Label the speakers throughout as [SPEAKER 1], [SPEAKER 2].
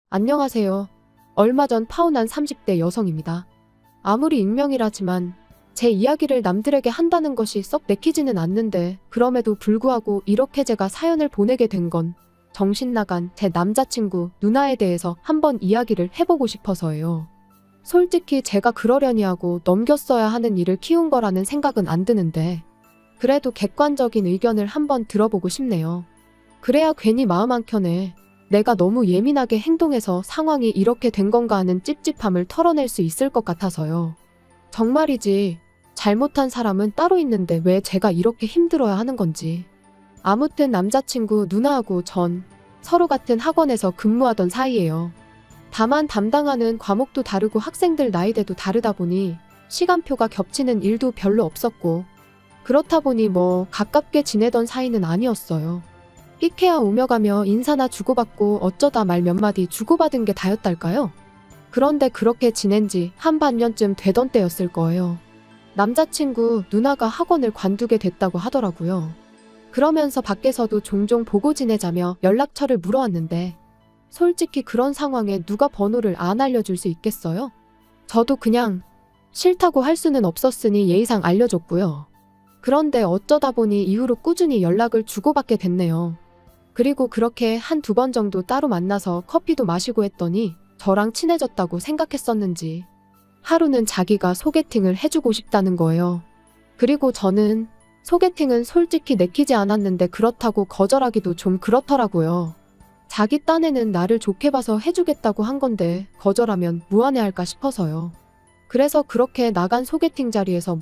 [SPEAKER 1] 안녕하세요. 얼마 전 파혼한 30대 여성입니다. 아무리 익명이라지만 제 이야기를 남들에게 한다는 것이 썩 내키지는 않는데 그럼에도 불구하고 이렇게 제가 사연을 보내게 된 건 정신 나간 제 남자친구 누나에 대해서 한번 이야기를 해보고 싶어서예요. 솔직히 제가 그러려니 하고 넘겼어야 하는 일을 키운 거라는 생각은 안 드는데 그래도 객관적인 의견을 한번 들어보고 싶네요. 그래야 괜히 마음 한켠에 내가 너무 예민하게 행동해서 상황이 이렇게 된 건가 하는 찝찝함을 털어낼 수 있을 것 같아서요. 정말이지 잘못한 사람은 따로 있는데 왜 제가 이렇게 힘들어야 하는 건지. 아무튼 남자친구 누나하고 전 서로 같은 학원에서 근무하던 사이예요. 다만 담당하는 과목도 다르고 학생들 나이대도 다르다 보니 시간표가 겹치는 일도 별로 없었고 그렇다 보니 가깝게 지내던 사이는 아니었어요. 끼케야 오며 가며 인사나 주고받고 어쩌다 말 몇 마디 주고받은 게 다였달까요? 그런데 그렇게 지낸 지 한 반년쯤 되던 때였을 거예요. 남자친구 누나가 학원을 관두게 됐다고 하더라고요. 그러면서 밖에서도 종종 보고 지내자며 연락처를 물어왔는데 솔직히 그런 상황에 누가 번호를 안 알려줄 수 있겠어요? 저도 그냥 싫다고 할 수는 없었으니 예의상 알려줬고요. 그런데 어쩌다 보니 이후로 꾸준히 연락을 주고받게 됐네요. 그리고 그렇게 한두 번 정도 따로 만나서 커피도 마시고 했더니 저랑 친해졌다고 생각했었는지 하루는 자기가 소개팅을 해주고 싶다는 거예요. 그리고 저는 소개팅은 솔직히 내키지 않았는데 그렇다고 거절하기도 좀 그렇더라고요. 자기 딴에는 나를 좋게 봐서 해주겠다고 한 건데 거절하면 무안해할까 싶어서요. 그래서 그렇게 나간 소개팅 자리에서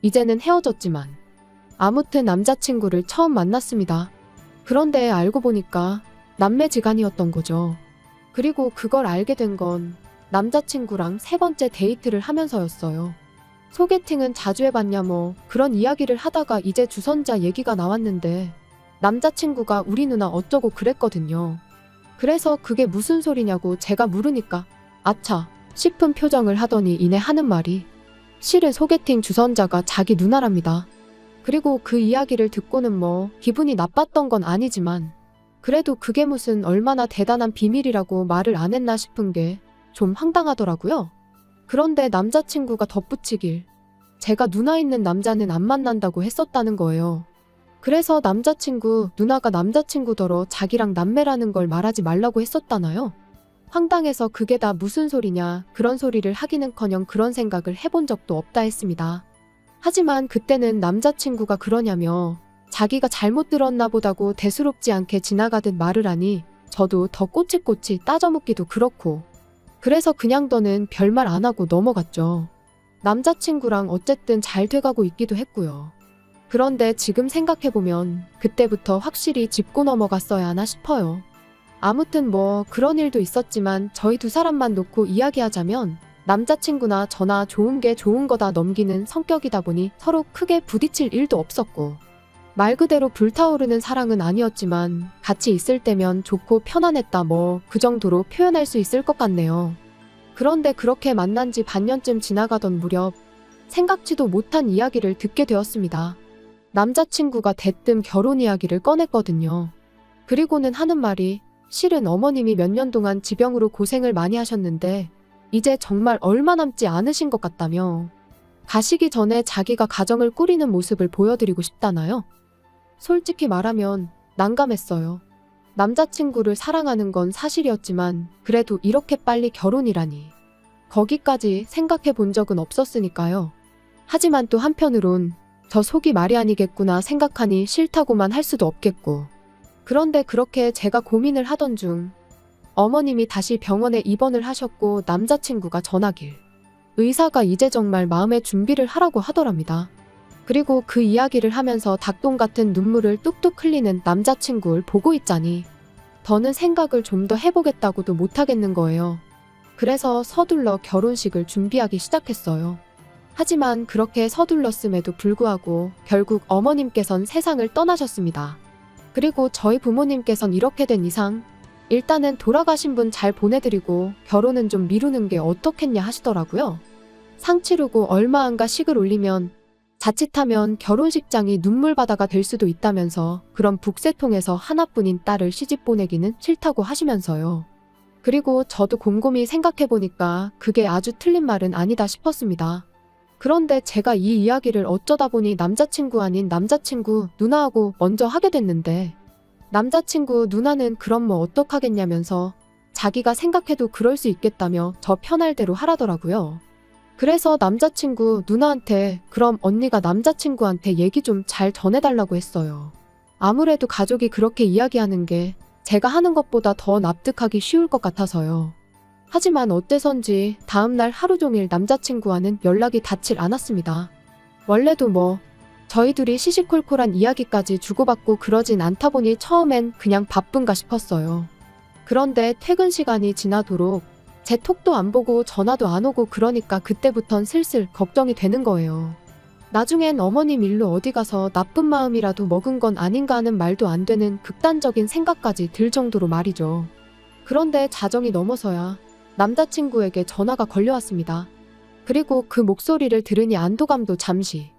[SPEAKER 1] 이제는 헤어졌지만 아무튼 남자친구를 처음 만났습니다. 그런데 알고 보니까 남매지간이었던 거죠. 그리고 그걸 알게 된 건 남자친구랑 세 번째 데이트를 하면서였어요. 소개팅은 자주 해봤냐 그런 이야기를 하다가 이제 주선자 얘기가 나왔는데 남자친구가 우리 누나 어쩌고 그랬거든요. 그래서 그게 무슨 소리냐고 제가 물으니까 아차 싶은 표정을 하더니 이내 하는 말이 실은 소개팅 주선자가 자기 누나랍니다. 그리고 그 이야기를 듣고는 기분이 나빴던 건 아니지만 그래도 그게 무슨 얼마나 대단한 비밀이라고 말을 안 했나 싶은 게 좀 황당하더라고요. 그런데 남자친구가 덧붙이길 제가 누나 있는 남자는 안 만난다고 했었다는 거예요. 그래서 남자친구 누나가 남자친구더러 자기랑 남매라는 걸 말하지 말라고 했었다나요? 황당해서 그게 다 무슨 소리냐 그런 소리를 하기는커녕 그런 생각을 해본 적도 없다 했습니다. 하지만 그때는 남자친구가 그러냐며 자기가 잘못 들었나 보다고 대수롭지 않게 지나가듯 말을 하니 저도 더 꼬치꼬치 따져묻기도 그렇고 그래서 그냥 더는 별말 안 하고 넘어갔죠. 남자친구랑 어쨌든 잘 돼가고 있기도 했고요. 그런데 지금 생각해보면 그때부터 확실히 짚고 넘어갔어야 하나 싶어요. 아무튼 그런 일도 있었지만 저희 두 사람만 놓고 이야기하자면 남자친구나 저나 좋은 게 좋은 거다 넘기는 성격이다 보니 서로 크게 부딪힐 일도 없었고 말 그대로 불타오르는 사랑은 아니었지만 같이 있을 때면 좋고 편안했다 그 정도로 표현할 수 있을 것 같네요. 그런데 그렇게 만난 지 반년쯤 지나가던 무렵 생각지도 못한 이야기를 듣게 되었습니다. 남자친구가 대뜸 결혼 이야기를 꺼냈거든요. 그리고는 하는 말이 실은 어머님이 몇 년 동안 지병으로 고생을 많이 하셨는데 이제 정말 얼마 남지 않으신 것 같다며 가시기 전에 자기가 가정을 꾸리는 모습을 보여드리고 싶다나요? 솔직히 말하면 난감했어요. 남자친구를 사랑하는 건 사실이었지만 그래도 이렇게 빨리 결혼이라니 거기까지 생각해 본 적은 없었으니까요. 하지만 또 한편으론 저 속이 말이 아니겠구나 생각하니 싫다고만 할 수도 없겠고 그런데 그렇게 제가 고민을 하던 중 어머님이 다시 병원에 입원을 하셨고 남자친구가 전하길 의사가 이제 정말 마음의 준비를 하라고 하더랍니다. 그리고 그 이야기를 하면서 닭똥 같은 눈물을 뚝뚝 흘리는 남자친구를 보고 있자니 더는 생각을 좀 더 해보겠다고도 못하겠는 거예요. 그래서 서둘러 결혼식을 준비하기 시작했어요. 하지만 그렇게 서둘렀음에도 불구하고 결국 어머님께선 세상을 떠나셨습니다. 그리고 저희 부모님께선 이렇게 된 이상 일단은 돌아가신 분 잘 보내드리고 결혼은 좀 미루는 게 어떻겠냐 하시더라고요. 상 치르고 얼마 안가 식을 올리면 자칫하면 결혼식장이 눈물바다가 될 수도 있다면서 그런 북새통에서 하나뿐인 딸을 시집 보내기는 싫다고 하시면서요. 그리고 저도 곰곰이 생각해보니까 그게 아주 틀린 말은 아니다 싶었습니다. 그런데 제가 이 이야기를 어쩌다 보니 남자친구 아닌 남자친구 누나하고 먼저 하게 됐는데, 남자친구 누나는 그럼 뭐 어떡하겠냐면서 자기가 생각해도 그럴 수 있겠다며 저 편할 대로 하라더라고요. 그래서 남자친구 누나한테 그럼 언니가 남자친구한테 얘기 좀 잘 전해달라고 했어요. 아무래도 가족이 그렇게 이야기하는 게 제가 하는 것보다 더 납득하기 쉬울 것 같아서요. 하지만 어째선지 다음날 하루 종일 남자친구와는 연락이 닿질 않았습니다. 원래도 뭐 저희 둘이 시시콜콜한 이야기까지 주고받고 그러진 않다 보니 처음엔 그냥 바쁜가 싶었어요. 그런데 퇴근 시간이 지나도록 제 톡도 안 보고 전화도 안 오고 그러니까 그때부턴 슬슬 걱정이 되는 거예요. 나중엔 어머님 일로 어디 가서 나쁜 마음이라도 먹은 건 아닌가 하는 말도 안 되는 극단적인 생각까지 들 정도로 말이죠. 그런데 자정이 넘어서야 남자친구에게 전화가 걸려왔습니다. 그리고 그 목소리를 들으니 안도감도 잠시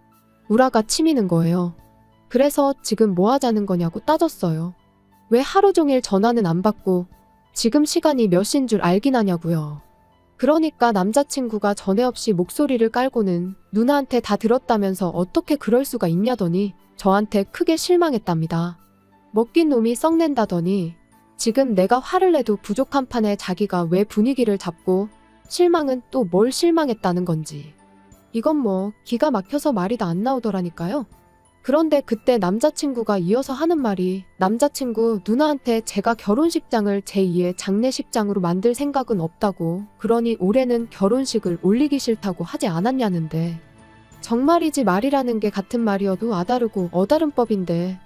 [SPEAKER 1] 우라가 치미는 거예요. 그래서 지금 뭐 하자는 거냐고 따졌어요. 왜 하루 종일 전화는 안 받고 지금 시간이 몇 시인 줄 알긴 하냐고요. 그러니까 남자친구가 전에 없이 목소리를 깔고는 누나한테 다 들었다면서 어떻게 그럴 수가 있냐더니 저한테 크게 실망했답니다. 먹긴 놈이 썩낸다더니 지금 내가 화를 내도 부족한 판에 자기가 왜 분위기를 잡고 실망은 또 뭘 실망했다는 건지. 이건 뭐 기가 막혀서 말이 다 안 나오더라니까요. 그런데 그때 남자친구가 이어서 하는 말이 남자친구 누나한테 제가 결혼식장을 제2의 장례식장으로 만들 생각은 없다고, 그러니 올해는 결혼식을 올리기 싫다고 하지 않았냐는데, 정말이지 말이라는 게 같은 말이어도 아다르고 어다른 법인데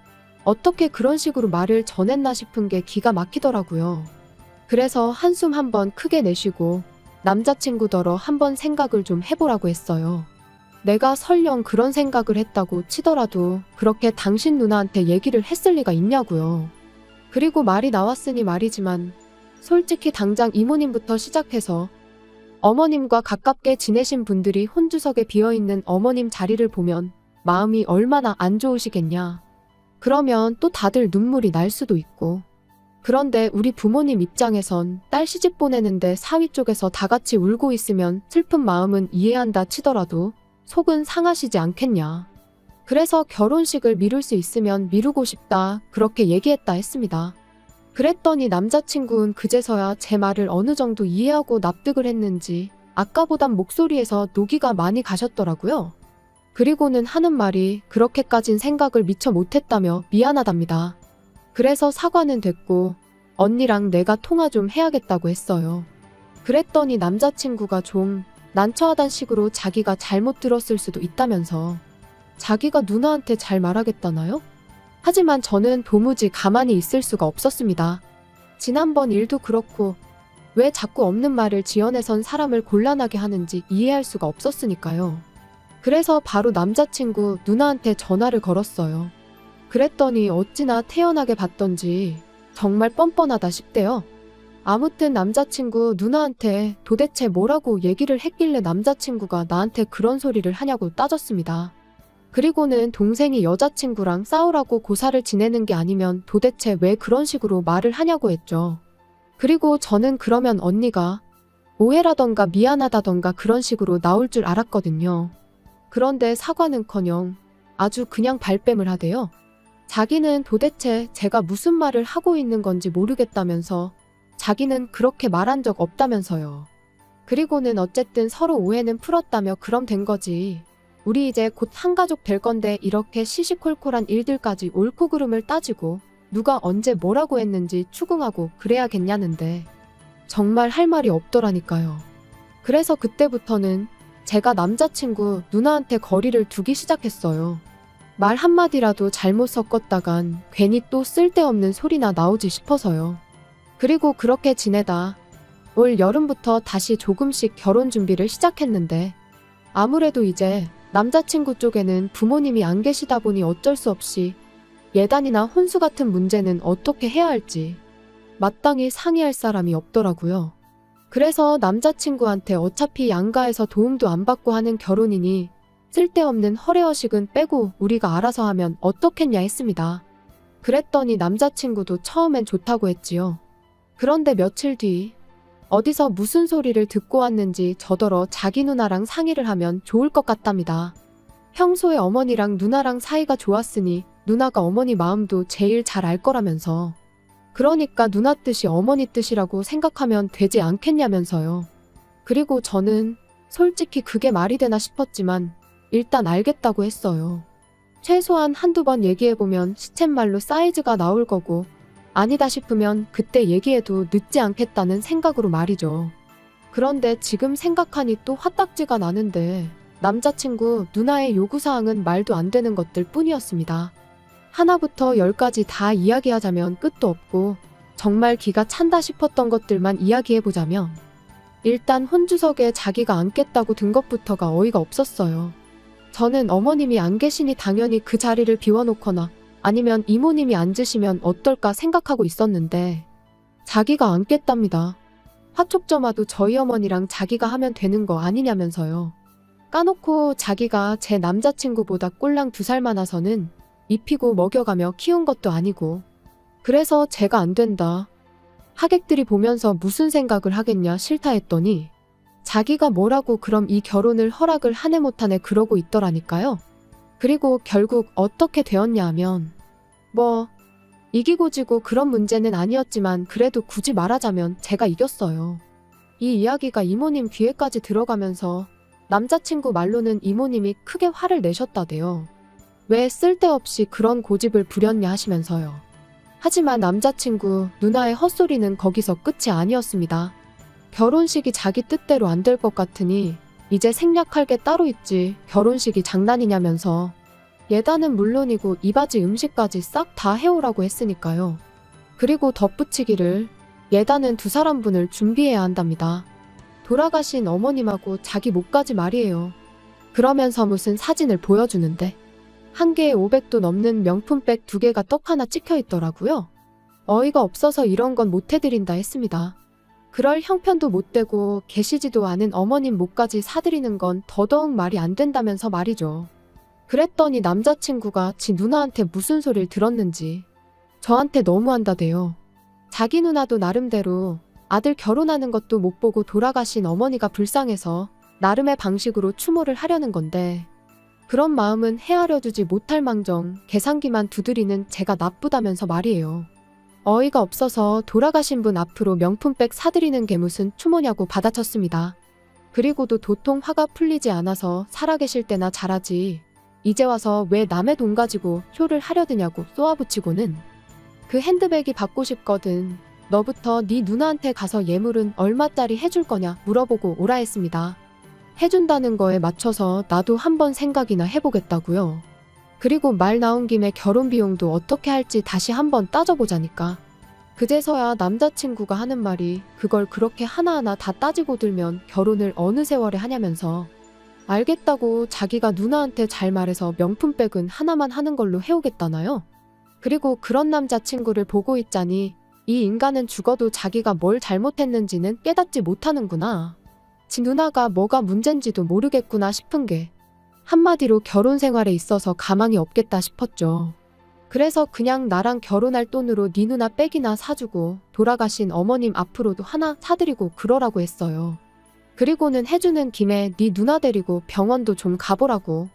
[SPEAKER 1] 어떻게 그런 식으로 말을 전했나 싶은 게 기가 막히더라고요. 그래서 한숨 한번 크게 내쉬고 남자친구더러 한번 생각을 좀 해보라고 했어요. 내가 설령 그런 생각을 했다고 치더라도 그렇게 당신 누나한테 얘기를 했을 리가 있냐고요. 그리고 말이 나왔으니 말이지만 솔직히 당장 이모님부터 시작해서 어머님과 가깝게 지내신 분들이 혼주석에 비어있는 어머님 자리를 보면 마음이 얼마나 안 좋으시겠냐. 그러면 또 다들 눈물이 날 수도 있고. 그런데 우리 부모님 입장에선 딸 시집 보내는데 사위 쪽에서 다 같이 울고 있으면 슬픈 마음은 이해한다 치더라도 속은 상하시지 않겠냐. 그래서 결혼식을 미룰 수 있으면 미루고 싶다 그렇게 얘기했다 했습니다. 그랬더니 남자친구는 그제서야 제 말을 어느 정도 이해하고 납득을 했는지 아까보단 목소리에서 노기가 많이 가셨더라고요. 그리고는 하는 말이 그렇게까진 생각을 미처 못했다며 미안하답니다. 그래서 사과는 됐고 언니랑 내가 통화 좀 해야겠다고 했어요. 그랬더니 남자친구가 좀 난처하단 식으로 자기가 잘못 들었을 수도 있다면서 자기가 누나한테 잘 말하겠다나요? 하지만 저는 도무지 가만히 있을 수가 없었습니다. 지난번 일도 그렇고 왜 자꾸 없는 말을 지어내선 사람을 곤란하게 하는지 이해할 수가 없었으니까요. 그래서 바로 남자친구 누나한테 전화를 걸었어요. 그랬더니 어찌나 태연하게 받던지 정말 뻔뻔하다 싶대요. 아무튼 남자친구 누나한테 도대체 뭐라고 얘기를 했길래 남자친구가 나한테 그런 소리를 하냐고 따졌습니다. 그리고는 동생이 여자친구랑 싸우라고 고사를 지내는 게 아니면 도대체 왜 그런 식으로 말을 하냐고 했죠. 그리고 저는 그러면 언니가 오해라던가 미안하다던가 그런 식으로 나올 줄 알았거든요. 그런데 사과는커녕 아주 그냥 발뺌을 하대요. 자기는 도대체 제가 무슨 말을 하고 있는 건지 모르겠다면서 자기는 그렇게 말한 적 없다면서요. 그리고는 어쨌든 서로 오해는 풀었다며 그럼 된 거지. 우리 이제 곧 한가족 될 건데 이렇게 시시콜콜한 일들까지 옳고 그름을 따지고 누가 언제 뭐라고 했는지 추궁하고 그래야겠냐는데 정말 할 말이 없더라니까요. 그래서 그때부터는 제가 남자친구 누나한테 거리를 두기 시작했어요. 말 한마디라도 잘못 섞었다간 괜히 또 쓸데없는 소리나 나오지 싶어서요. 그리고 그렇게 지내다 올 여름부터 다시 조금씩 결혼 준비를 시작했는데 아무래도 이제 남자친구 쪽에는 부모님이 안 계시다 보니 어쩔 수 없이 예단이나 혼수 같은 문제는 어떻게 해야 할지 마땅히 상의할 사람이 없더라고요. 그래서 남자친구한테 어차피 양가에서 도움도 안 받고 하는 결혼이니 쓸데없는 허례허식은 빼고 우리가 알아서 하면 어떻겠냐 했습니다. 그랬더니 남자친구도 처음엔 좋다고 했지요. 그런데 며칠 뒤 어디서 무슨 소리를 듣고 왔는지 저더러 자기 누나랑 상의를 하면 좋을 것 같답니다. 평소에 어머니랑 누나랑 사이가 좋았으니 누나가 어머니 마음도 제일 잘 알 거라면서. 그러니까 누나 뜻이 어머니 뜻이라고 생각하면 되지 않겠냐면서요. 그리고 저는 솔직히 그게 말이 되나 싶었지만 일단 알겠다고 했어요. 최소한 한두 번 얘기해보면 시쳇말로 사이즈가 나올 거고 아니다 싶으면 그때 얘기해도 늦지 않겠다는 생각으로 말이죠. 그런데 지금 생각하니 또 화딱지가 나는데 남자친구 누나의 요구사항은 말도 안 되는 것들 뿐이었습니다. 하나부터 열까지 다 이야기하자면 끝도 없고 정말 기가 찬다 싶었던 것들만 이야기해보자면 일단 혼주석에 자기가 앉겠다고 든 것부터가 어이가 없었어요. 저는 어머님이 안 계시니 당연히 그 자리를 비워놓거나 아니면 이모님이 앉으시면 어떨까 생각하고 있었는데 자기가 앉겠답니다. 화촉점화도 저희 어머니랑 자기가 하면 되는 거 아니냐면서요. 까놓고 자기가 제 남자친구보다 꼴랑 2살 많아서는 입히고 먹여가며 키운 것도 아니고 그래서 제가 안 된다. 하객들이 보면서 무슨 생각을 하겠냐 싫다 했더니 자기가 뭐라고 그럼 이 결혼을 허락을 하네 못하네 그러고 있더라니까요. 그리고 결국 어떻게 되었냐 하면 뭐 이기고 지고 그런 문제는 아니었지만 그래도 굳이 말하자면 제가 이겼어요. 이 이야기가 이모님 귀에까지 들어가면서 남자친구 말로는 이모님이 크게 화를 내셨다대요. 왜 쓸데없이 그런 고집을 부렸냐 하시면서요. 하지만 남자친구 누나의 헛소리는 거기서 끝이 아니었습니다. 결혼식이 자기 뜻대로 안 될 것 같으니 이제 생략할 게 따로 있지 결혼식이 장난이냐면서 예단은 물론이고 이바지 음식까지 싹 다 해오라고 했으니까요. 그리고 덧붙이기를 예단은 2사람분을 준비해야 한답니다. 돌아가신 어머님하고 자기 목까지 말이에요. 그러면서 무슨 사진을 보여주는데 한 개에 500도 넘는 명품백 2개가 떡 하나 찍혀 있더라고요. 어이가 없어서 이런 건 못 해드린다 했습니다. 그럴 형편도 못 되고 계시지도 않은 어머님 목까지 사드리는 건 더더욱 말이 안 된다면서 말이죠. 그랬더니 남자친구가 지 누나한테 무슨 소리를 들었는지 저한테 너무한다대요. 자기 누나도 나름대로 아들 결혼하는 것도 못 보고 돌아가신 어머니가 불쌍해서 나름의 방식으로 추모를 하려는 건데 그런 마음은 헤아려 주지 못할 망정 계산기만 두드리는 제가 나쁘다면서 말이에요. 어이가 없어서 돌아가신 분 앞으로 명품백 사드리는 게 무슨 추모냐고 받아쳤습니다. 그리고도 도통 화가 풀리지 않아서 살아계실 때나 잘하지 이제 와서 왜 남의 돈 가지고 쇼를 하려드냐고 쏘아붙이고는 그 핸드백이 받고 싶거든. 너부터 네 누나한테 가서 예물은 얼마짜리 해줄 거냐 물어보고 오라 했습니다. 해준다는 거에 맞춰서 나도 한번 생각이나 해보겠다고요. 그리고 말 나온 김에 결혼 비용도 어떻게 할지 다시 한번 따져보자니까. 그제서야 남자친구가 하는 말이 그걸 그렇게 하나하나 다 따지고 들면 결혼을 어느 세월에 하냐면서 알겠다고 자기가 누나한테 잘 말해서 명품백은 하나만 하는 걸로 해오겠다나요? 그리고 그런 남자친구를 보고 있자니 이 인간은 죽어도 자기가 뭘 잘못했는지는 깨닫지 못하는구나. 지 누나가 뭐가 문젠지도 모르겠구나 싶은 게 한마디로 결혼 생활에 있어서 가망이 없겠다 싶었죠. 그래서 그냥 나랑 결혼할 돈으로 네 누나 백이나 사주고 돌아가신 어머님 앞으로도 하나 사드리고 그러라고 했어요. 그리고는 해주는 김에 네 누나 데리고 병원도 좀 가보라고.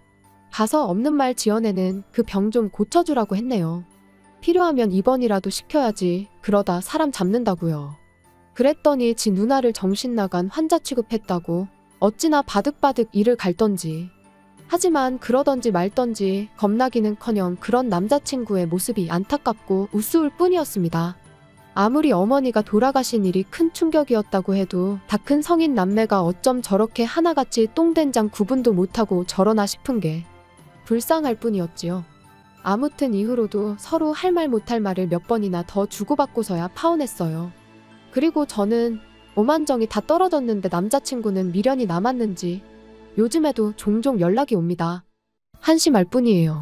[SPEAKER 1] 가서 없는 말 지어내는 그 병 좀 고쳐주라고 했네요. 필요하면 입원이라도 시켜야지 그러다 사람 잡는다고요. 그랬더니 지 누나를 정신 나간 환자 취급했다고 어찌나 바득바득 이를 갈던지. 하지만 그러던지 말던지 겁나기는커녕 그런 남자친구의 모습이 안타깝고 우스울 뿐이었습니다. 아무리 어머니가 돌아가신 일이 큰 충격이었다고 해도 다 큰 성인 남매가 어쩜 저렇게 하나같이 똥된장 구분도 못하고 저러나 싶은 게 불쌍할 뿐이었지요. 아무튼 이후로도 서로 할 말 못할 말을 몇 번이나 더 주고받고서야 파혼했어요. 그리고 저는 오만정이 다 떨어졌는데 남자친구는 미련이 남았는지 요즘에도 종종 연락이 옵니다. 한심할 뿐이에요.